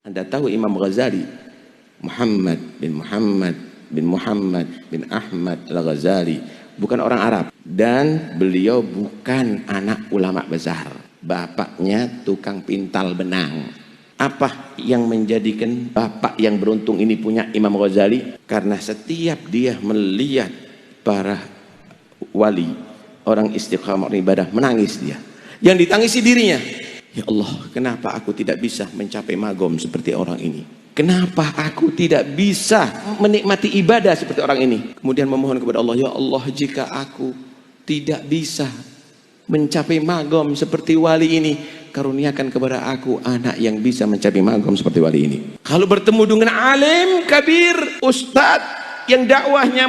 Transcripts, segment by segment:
Anda tahu Imam Ghazali, Muhammad bin Ahmad Al-Ghazali, bukan orang Arab, dan beliau bukan anak ulama besar. Bapaknya tukang pintal benang. Apa yang menjadikan bapak yang beruntung ini punya Imam Ghazali? Karena setiap dia melihat para wali, orang istiqamah, orang ibadah, menangis dia. Yang ditangisi dirinya. Ya Allah, kenapa aku tidak bisa mencapai magom seperti orang ini? Kenapa aku tidak bisa menikmati ibadah seperti orang ini? Kemudian memohon kepada Allah, ya Allah, jika aku tidak bisa mencapai magom seperti wali ini, karuniakan kepada aku anak yang bisa mencapai magom seperti wali ini. Kalau bertemu dengan alim kabir, ustadz yang dakwahnya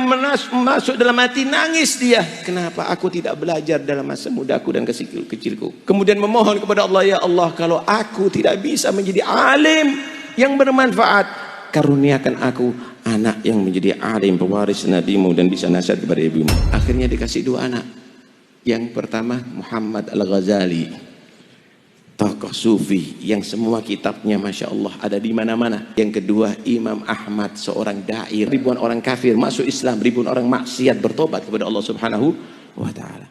masuk dalam hati, nangis dia. Kenapa aku tidak belajar dalam masa mudaku dan kecilku? Kemudian memohon kepada Allah, ya Allah, kalau aku tidak bisa menjadi alim yang bermanfaat, karuniakan aku anak yang menjadi alim, pewaris nabimu dan bisa nasihat kepada ibumu. Akhirnya dikasih dua anak. Yang pertama Muhammad Al-Ghazali, tokoh sufi yang semua kitabnya Masya Allah ada di mana-mana. Yang kedua Imam Ahmad, seorang dai. Ribuan orang kafir masuk Islam, ribuan orang maksiat bertobat kepada Allah Subhanahu wa ta'ala.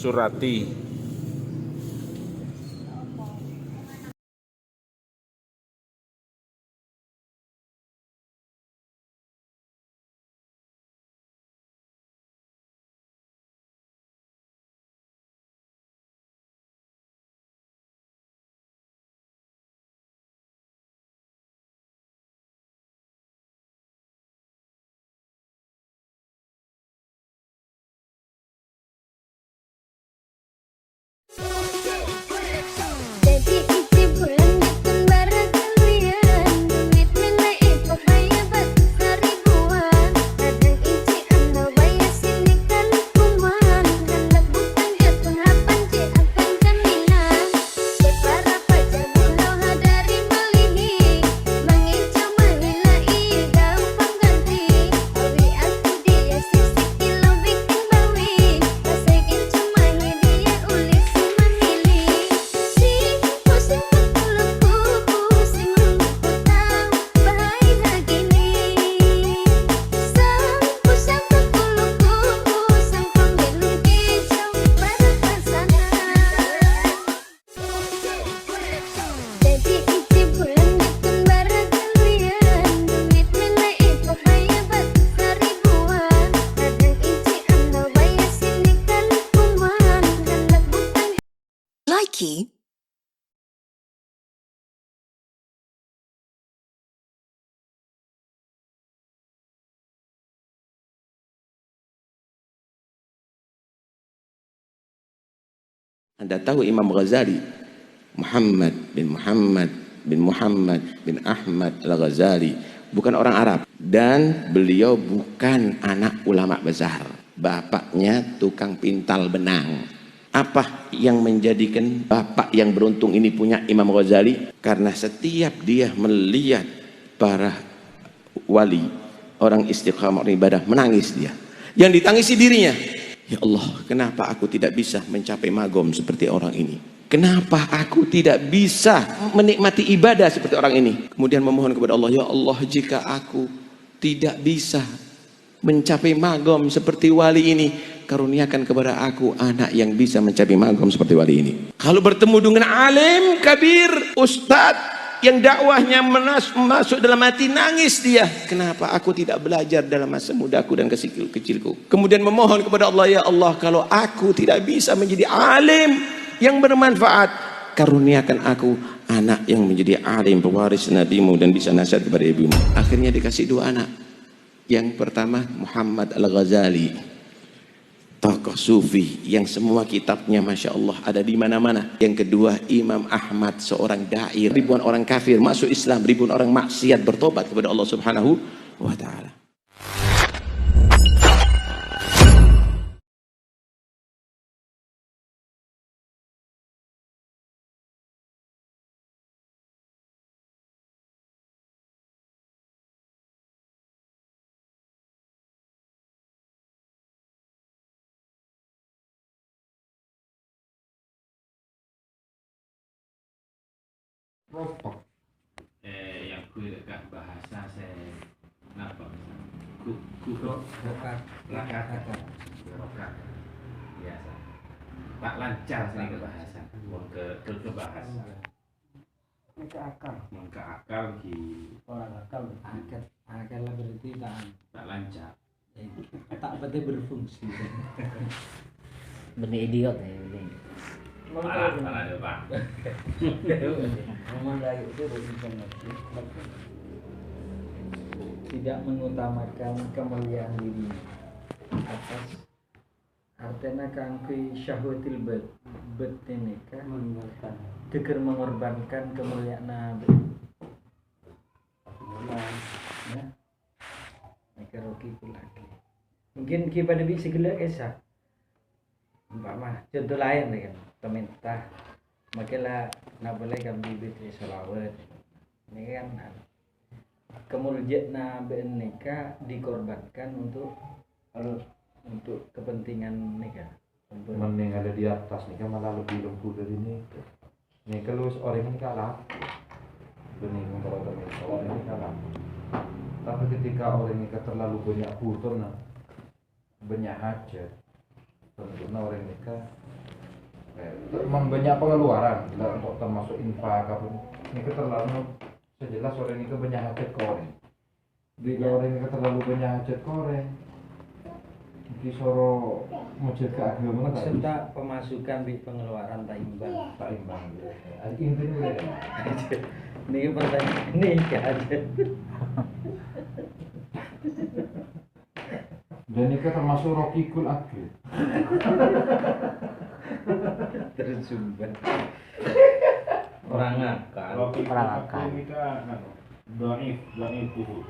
Surati Anda tahu Imam Ghazali, Muhammad bin Ahmad Al-Ghazali, bukan orang Arab, dan beliau bukan anak ulama besar. Bapaknya tukang pintal benang. Apa yang menjadikan bapak yang beruntung ini punya Imam Ghazali? Karena setiap dia melihat para wali, orang istiqamah, orang ibadah, menangis dia. Yang ditangisi dirinya. Ya Allah, kenapa aku tidak bisa mencapai magom seperti orang ini? Kenapa aku tidak bisa menikmati ibadah seperti orang ini? Kemudian memohon kepada Allah, ya Allah, jika aku tidak bisa mencapai magom seperti wali ini, karuniakan kepada aku anak yang bisa mencapai magom seperti wali ini. Kalau bertemu dengan alim kabir, ustadz yang dakwahnya masuk dalam hati, nangis dia. Kenapa aku tidak belajar dalam masa mudaku dan kecilku? Kemudian memohon kepada Allah, ya Allah, kalau aku tidak bisa menjadi alim yang bermanfaat, karuniakan aku anak yang menjadi alim, pewaris nabimu dan bisa nasihat kepada ibumu. Akhirnya dikasih dua anak. Yang pertama Muhammad Al-Ghazali, tokoh sufi yang semua kitabnya Masya Allah ada di mana-mana. Yang kedua, Imam Ahmad, seorang dai. Ribuan orang kafir masuk Islam, ribuan orang maksiat bertobat kepada Allah Subhanahu wa Ta'ala. Yang kuy dekat bahasa saya apa? Rokat biasa. Pak lancar sih ke bahasa, ke bahasa. Mengke akal ki. Akal berarti tak lancar. tak betul berfungsi. Benih idiot ya ini. Malah ada Pak. Memandai itu tidak mengutamakan kemuliaan diri atas artinya kangkui syahwatil bet ini kan teker mengorbankan kemuliaan nabi ya mereka roki lagi mungkin kita pada bisa gelak esa umpama contoh lain kan pemerintah makilah nak boleh kami bibit solawat ini kan kemuliaan nabi nikah dikorbankan untuk kepentingan nikah. Mending ada di atas nikah malah lebih lembut dari ini. Nih kalau orang ini kalah, bening kalau teman orang ini kalah. Tapi ketika orang ini terlalu banyak butuh, banyak hajat, tentunya orang nikah memang banyak pengeluaran, untuk termasuk infak apa ini terlalu sejelas orang ini banyak hajat koreng. Bila orang ini terlalu banyak hajat koreng, kisoro menjaga agama maksudnya pemasukan di pengeluaran tak imbang. Intinya Ini pertanyaan ini aja. dan ini termasuk rokikul akil. Tersumbat. Orang akal. Orang akal. Dhaif tuh.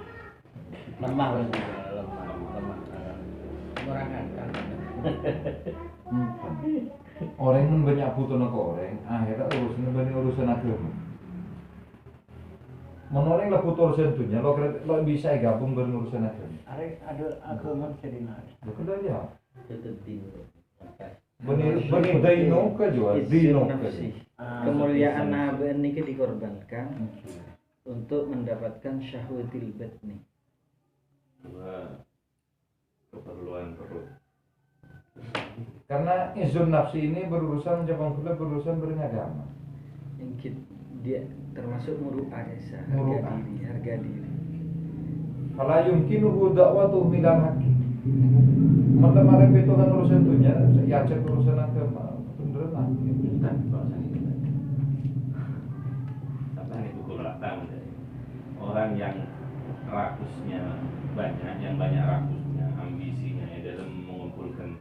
Lemah. Orang akal. Orang yang banyak butuh nak orang, akhirnya urusan agama. Menoreng lah butuh urusan dunia, lo bisa gabung dengan urusan agama. Ada agama sedina. Lo kena ya. Tetetin. Benih dino ke jual, dino ke. Kemuliaan nabi ini dikorbankan untuk mendapatkan syahwatil batni. Dua keperluan perut. Karena izun nafsi ini berurusan Jepang pula berurusan beragama. Yang dia termasuk muru'ah esa, Muru'ah. harga diri. Fala yumkinuhu da'watu milal haqqi. Malam-malam itu kan urusan dunia, ya cek urusan agama, beneran lah. Bukan bahasa itu. Tapi ini pukul rata orang yang rakusnya banyak, yang banyak rakusnya, ambisinya dalam mengumpulkan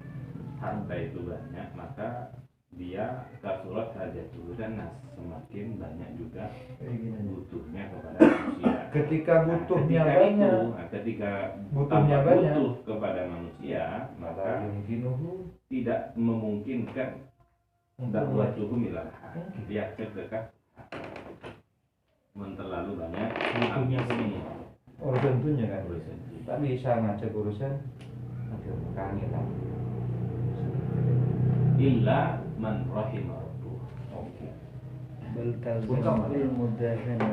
harta itu banyak, maka dia kasurat hajat dulu dan semakin banyak juga butuhnya kepada manusia. Ketika butuhnya ketika banyak, ketika butuhnya tanpa banyak, butuh kepada manusia, maka yumkinuhu tidak memungkinkan dakwatuhu milal haq. Dia terdekat terlalu banyak butuhnya ambisi. urusan dunia kan. Urusan. Tak bisa ngajak urusan agama kangen lah. Illa man rahimah rabbuh. Oke. Bal Bukan mana? talzamul mudahana.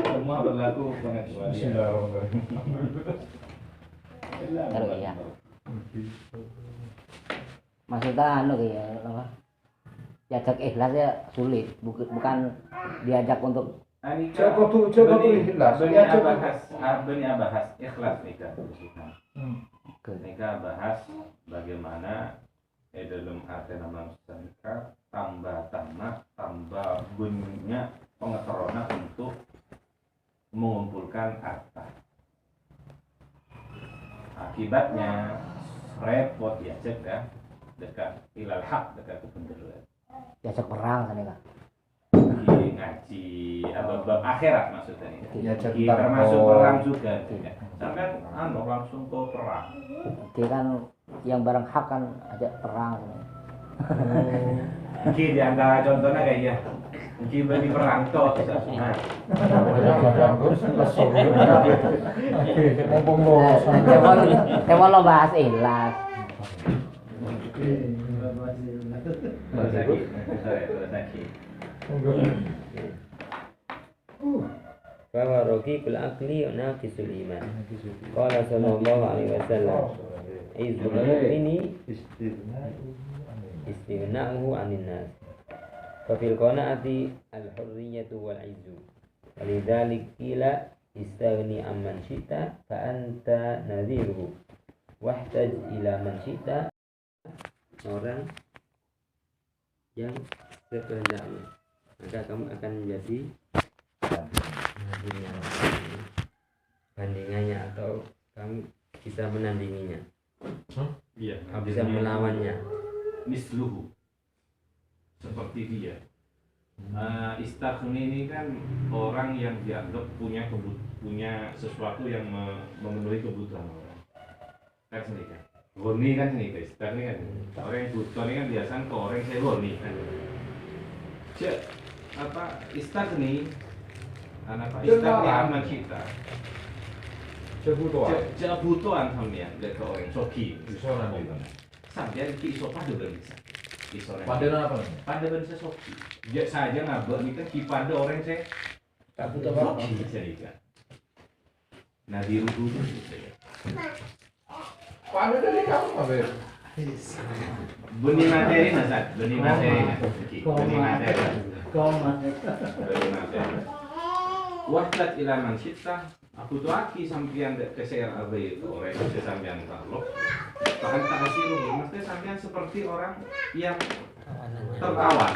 Semua berlaku pengecualian. Bismillahirrahmanirrahim. Taruh ya. Maksudnya ya apa? Diajak ikhlasnya sulit, bukan diajak untuk Coba tuh ikhlas. Beni Ya, coba. bahas ikhlas nikah. Nikah bahas bagaimana dalam arti nama nikah tambah banyak pengetahuan untuk mengumpulkan harta. Akibatnya repot ya cek ya dekat ilal haq dekat kebenaran diajak perang sana kan. ngaji bab akhirat maksudnya ini. Ya, Kita termasuk perang juga. Sampai langsung ke perang. Dia kan yang barang hak kan ajak perang. Iki di antara contohnya kayak ya. Iki bagi perang toh. Nah, Coba lo bahas ikhlas. terus lagi. Terus lagi. Bahwa raqiqul aqli naqisul iman. Qala sallallahu alaihi wasallam, "Izzul mu'mini istighna'uhu 'anil nas." Fa fil qana'ati al-hurriyatu wal 'izzu. Walidzalik qila istaghni amman syi'ta fa anta nadhiruhu. Wahtaj ila man syi'ta, orang yang sekehendaknya, maka kamu akan menjadi bandingannya atau kamu bisa menandinginya, Iya, bisa melawannya. misluhu seperti dia. Istaghni ini kan orang yang dianggap punya sesuatu yang memenuhi kebutuhan orang. Kan sendiri kan. Goni kan sendiri, istaghni kan. Orang yang butuh ini kan biasanya ke orang yang goni kan. Istaghni istaghni aman kita. Kebutuhan sampean ke orang soki. Sampean ki iso padu kan bisa. Padahal apa? Pada bisa soki. Dia saja ngabek ini kan pada orang saya Tak butuh apa. soki saya. Nah di rudu saya. Padahal dari kamu apa? Benih materi nasat, benih materi. Benih materi. Benih materi. Wahdat ilaman sita. Aku tuh aki sampian keser apa itu orang yang sampian kalau bahkan tak kasih rugi. Maksudnya sampian seperti orang yang tertawan.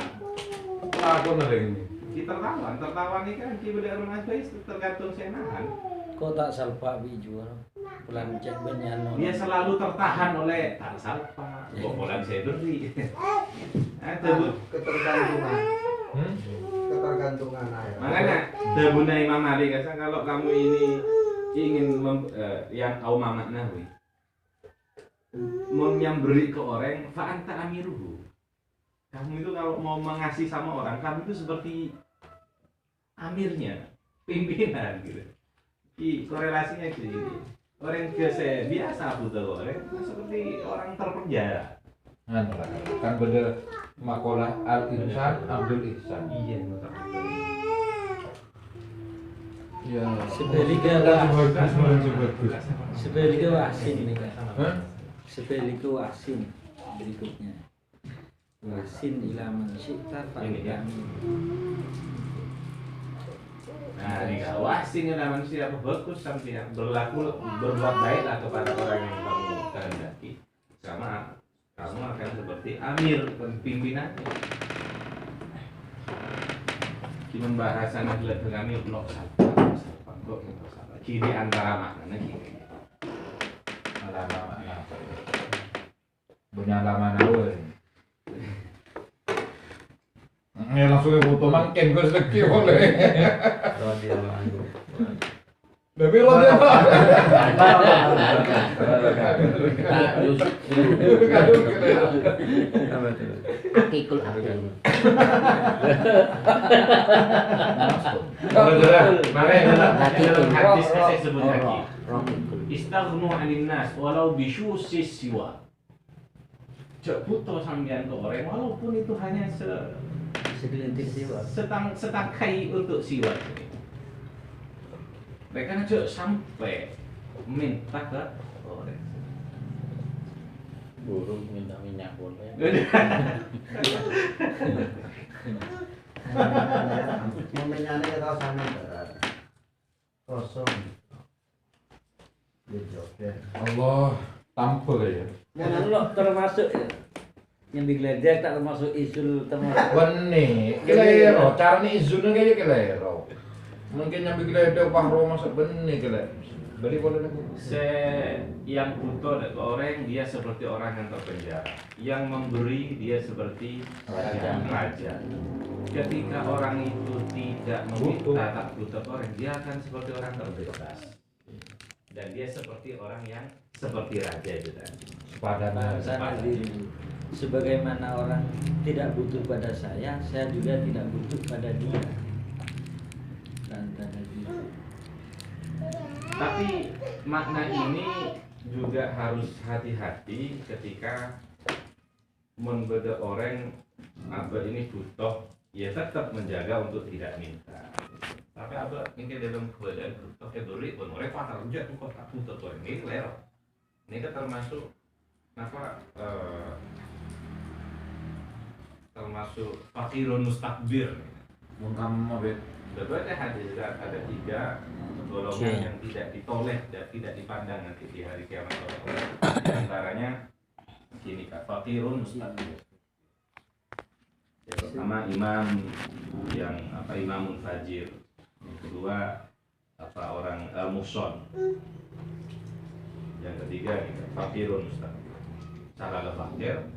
Aku nering ini. Kita tertawan ini kan kita beda rumah itu tergantung senahan. Kau tak salpa biju pulang cek benyano. Dia selalu tertahan oleh tak salpa, bobolan saya beri. Ketergantungan. Ketergantungan air. Makanya debuna Imam Ali kata kalau kamu ini ingin yang kau maknawi memberi ke orang fa anta amiruhu. Kamu itu kalau mau mengasih sama orang, kamu itu seperti amirnya, pimpinan gitu. Korelasinya gini. Orang biasa butuh orang seperti orang terpenjara. Kan beda makalah al-insan Abdul Ihsan. Iya, Iya. Sebelika wasin nih kan. Sebelika wasin berikutnya. Wasin ilaman syi'ta Ini ya. fa'idami. Nah, wasin yang manusia bagus sampai berbuat baiklah kepada orang yang kamu kehendaki. Sama kamu akan seperti amir pimpinan. Cuman bahasannya lihat kami blok kiri antara maknanya kiri. Lama-lama. Punya lama nawe. Langsung foto mangken gue sedeki boleh. Radhiyallahu anhu. Tapi roda. Akikul akil. Makanya dalam hadis saya sebut lagi. Rokikul. Istaghnu 'anil nas walau bisyusis siwa. Cek butuh sampean ke orang walaupun itu hanya Segelintir siwa. setangkai untuk siwa. Mereka cek sampai minta ke orang. Burung minta minyak boleh. Momennya kita sama berat. Kosong. Dia joget. Allah tampil ya. Jangan lo termasuk yang digeledek tak termasuk isul termasuk. Benih, kelero. Cara nih izunnya kayak kelero. Mungkin yang bikin ledek pahro masuk benih kelero. Balik boleh lagi. Yang butuh orang dia seperti orang yang terpenjara. Yang memberi dia seperti raja. Ketika orang itu tidak meminta, tak butuh orang, dia akan seperti orang terbebas. Dan dia seperti orang yang seperti raja itu tadi. Sana diri. Sebagaimana orang tidak butuh pada saya juga tidak butuh pada dia. Dan diri. Tapi makna ini juga harus hati-hati ketika membeda orang apa ini butuh, ya tetap menjaga untuk tidak minta. Tapi apa ini dalam keadaan butuh beri pun orang pasar kerja tuh kok tak butuh orang ini lero. Ini kan termasuk apa termasuk fakirun mustakbir. Mungkam mabet. Betul ada hadis ada 3 golongan yang tidak ditoleh dan tidak dipandang nanti di hari kiamat. Antaranya gini kak, fakirun mustakbir. Yang pertama imam yang apa imamun fajir. Yang kedua apa orang muson. Yang ketiga nih fakirun mustakbir. Cara fakir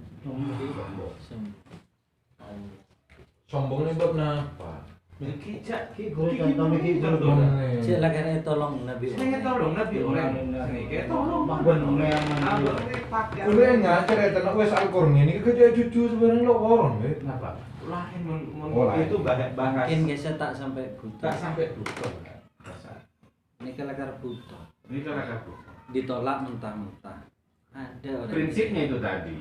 Sombong ini buat apa? Kijak, Cik lah kena tolong Nabi. saya tolong Nabi orang ini kayak tolong Udah ngajar ya tanah wes Al-Qur'an ini kerja cucu sebenarnya lo orang kenapa? Lain itu bahas Mungkin geser tak sampai butuh. tak sampai butuh. Ini kelakar butuh. Ini kan aku. Ditolak mentah-mentah. Ada orang. Prinsipnya itu tadi.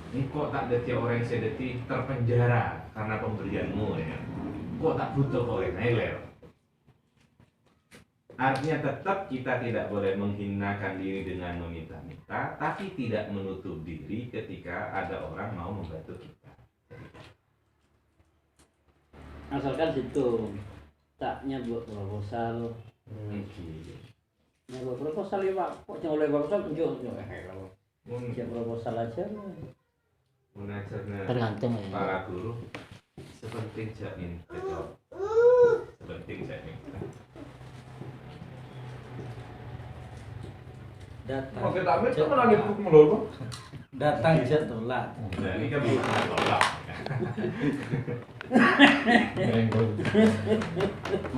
Engkau tak deti orang sedeti terpenjara karena pemberianmu ya. Kok tak butuh orang neler. Artinya tetap kita tidak boleh menghinakan diri dengan meminta-minta, tapi tidak menutup diri ketika ada orang mau membantu kita. Asalkan situ taknya buat proposal. Buat proposal ya Pak, kok jangan oleh proposal tunjuk kalau proposal aja. Mengajarnya Tergantung ya. para guru sepenting jamin betul. Sepenting jamin. Datang. Oke, tak ambil cuma lagi puk melulu. Datang je tolak. Nah, ini kan bukan tolak.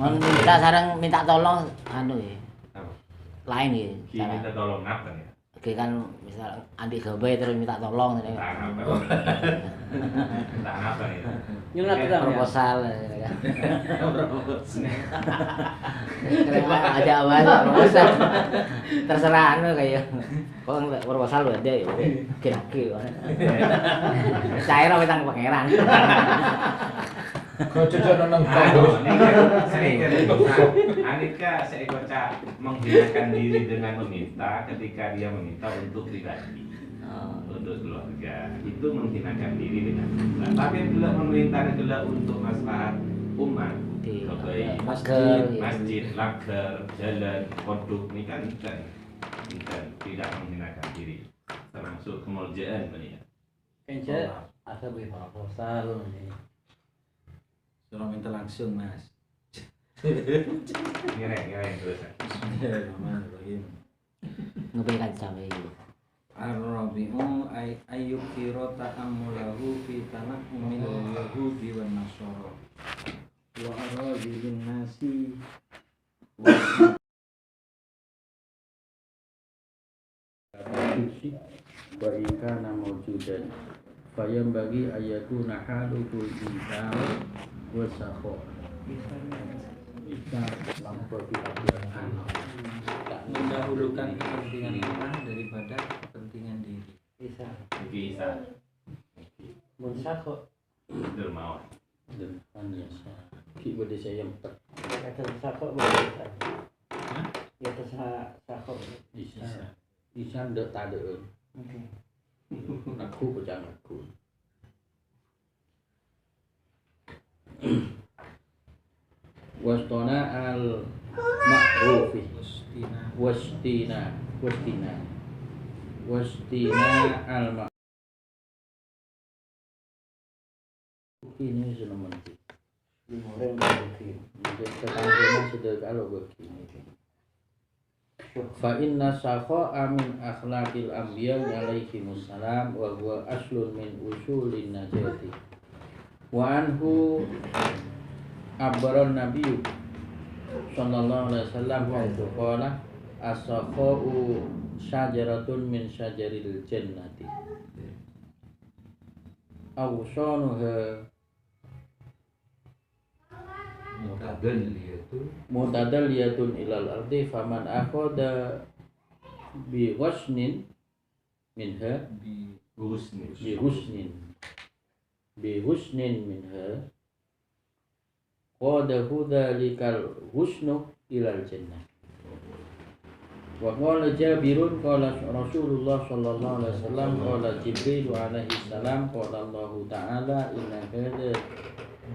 Minta sarang minta tolong anu ya. Apa? Lain ya. Kita minta tolong apa ya? Oke kan misal adik gawe terus minta tolong Tak apa. Tak apa ya. Nyunat ya. proposal ya. Aja awal proposal. Terserah anu kayak kok enggak proposal wae ya. Kira-kira. Cair wetang pangeran. Kau jajan nang Anika seekor cak menghinakan diri dengan meminta ketika dia meminta untuk pribadi, untuk keluarga, itu menghinakan diri dengan meminta. Tapi bila meminta adalah untuk maslahat umat, kebaikan, masjid, lager, jalan, pondok, ini kan tidak menghinakan diri, termasuk kemuliaan ini. Kayaknya ada proposal nih. Suruh minta langsung Mas. Ngereng terus. Bismillahirrahmanirrahim. Ngeberikan sampai Ar-Rabi'u ayyukiro ta'amulahu fi tanakmil yahudi wa nasara wa aradilin nasi wa ikana mawjudan fayam bagi ayakuna halukul insan wa sakho bisa mendahulukan kepentingan orang daripada kepentingan diri. Bisa. Munsakho. Dermawan. Ki bade saya empat. Kata sakho bisa. Ya terserah sakho. Bisa ndak tak ada. Aku jangan aku. Wastona al ma'rufi wastina al ma'rufi ini sudah menti. Orang begitu. Mungkin tetangga sudah kalau begini. Fa inna sakha'a min akhlaqil anbiya alaihimussalam wa huwa aslun min usulin najati. Wa anhu abbaran nabiyyu sallallahu alaihi wasallam wa qala as-sakha'u syajaratun min syajaril jannati. Awsanuha mutadalliyatun ilal ardi faman akhada bi husnin minha bi husnin minha qadahu dhalikal husnu ilal jannah. Wa qala Jabirun qala Rasulullah sallallahu alaihi wasallam qala Jibril alaihi salam qala Allah taala inna hadza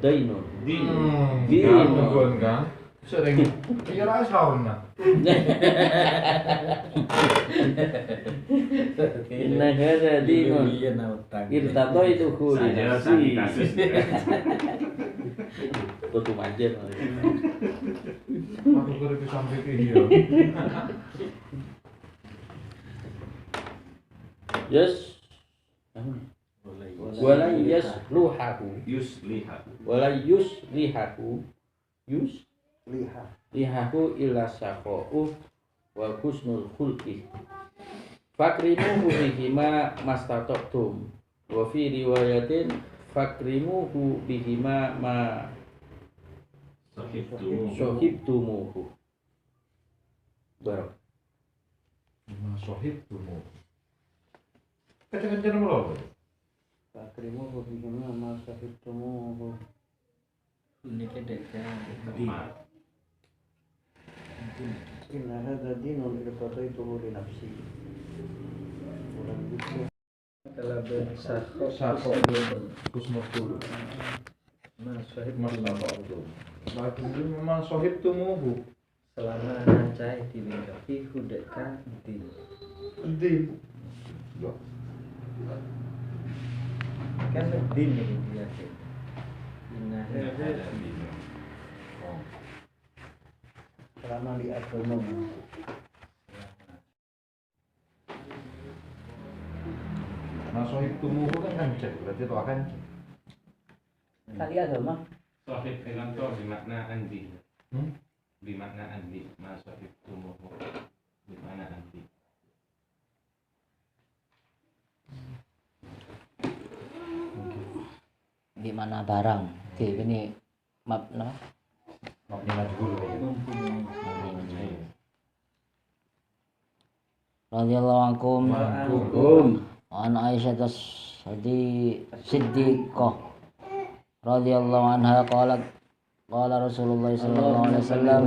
dainun dinun kan sering kira sauna inna hadza dinun irtadaituhu li nafsi tutup aja aku kerja sampai ke dia yes wala yuslihahu illa saqa'u wa husnul khulqi fakrimuhu bihima mastata'tum wa fi riwayatin fakrimuhu bihima ma sahibtumuhu barang kencang-kencang berapa? Fakrimuhu bihima ma sahibtumuhu. Ini kedeknya inna hadza dinun irtadaituhu li nafsi. Telah bersahko husnul masahib memang sahib tumuhu selama nancai dilengkapi hudekan din kan din ini dia inna hadza selama di agama sahib tumuhu kan kancet berarti itu akan Kali agama. Sahib dengan to bermakna andi. Bermakna andi. Ma sahib tumuhu bermakna andi. Di mana barang? Oke, ini map no? mabni majhul Radhiyallahu ankum. An Aisyah Siddiqah radhiyallahu anha qalat qala Rasulullah sallallahu alaihi wasallam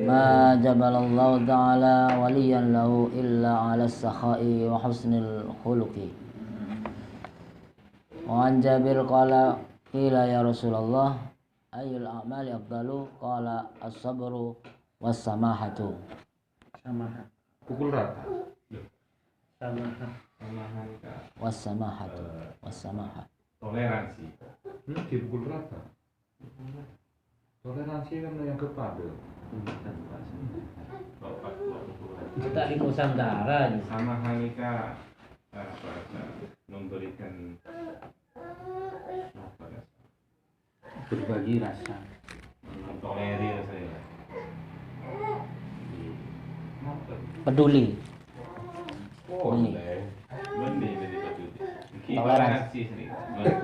ma jabalallahu ta'ala waliyan lahu illa 'ala as-sakha'i wa husnil khuluqi. Wa an Jabir qala qila ya Rasulullah ayyul a'mali afdalu qala as-sabru was-samahatu. samaha pukul rata Was-samahatu was-samaha. Toleransi. Dipukul rata. Toleransi kan yang kepada. Kita di Nusantara nih. Sama Hanika memberikan berbagi rasa, tolerir saya. Peduli. Benih dari peduli. Toleransi sendiri.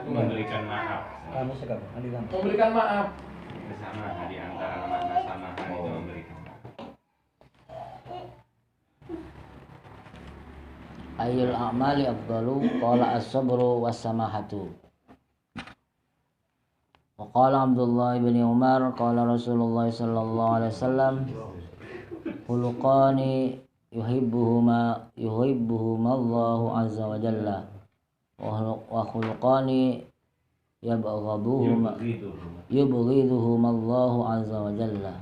Memberikan maaf. kamu sekarang aliran Memberikan maaf. Kesamaan di antara makna samaan itu memberikan maaf. Ayyul a'mali afdalu qala as-sabru was-samahatu. Wa qala Abdullah bin Umar qala Rasulullah sallallahu alaihi wasallam khuluqani yuhibbuhuma Allahu azza wa jalla wa khuluqani yubghiduhuma Allahu azza wa jalla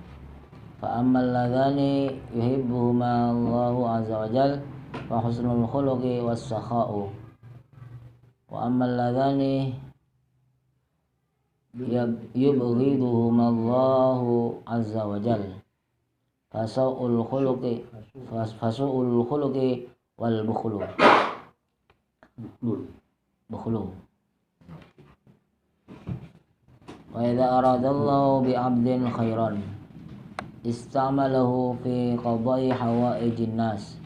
fa ammal ladhani yuhibbuhuma Allahu azza wa jalla fa husnul khuluqi was-sakha'u wa ammal ladhani yubghiduhuma Allahu azza wa jalla fasu'ul khuluqi wal bukhlu. Wa idza aradallahu bi 'abdin khairan istamalahu fi qada'i hawaijin nas.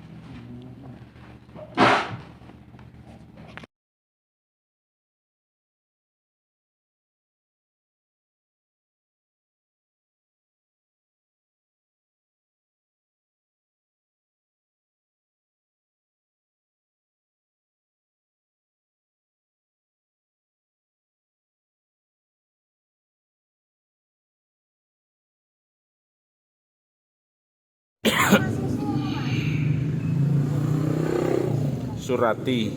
Surati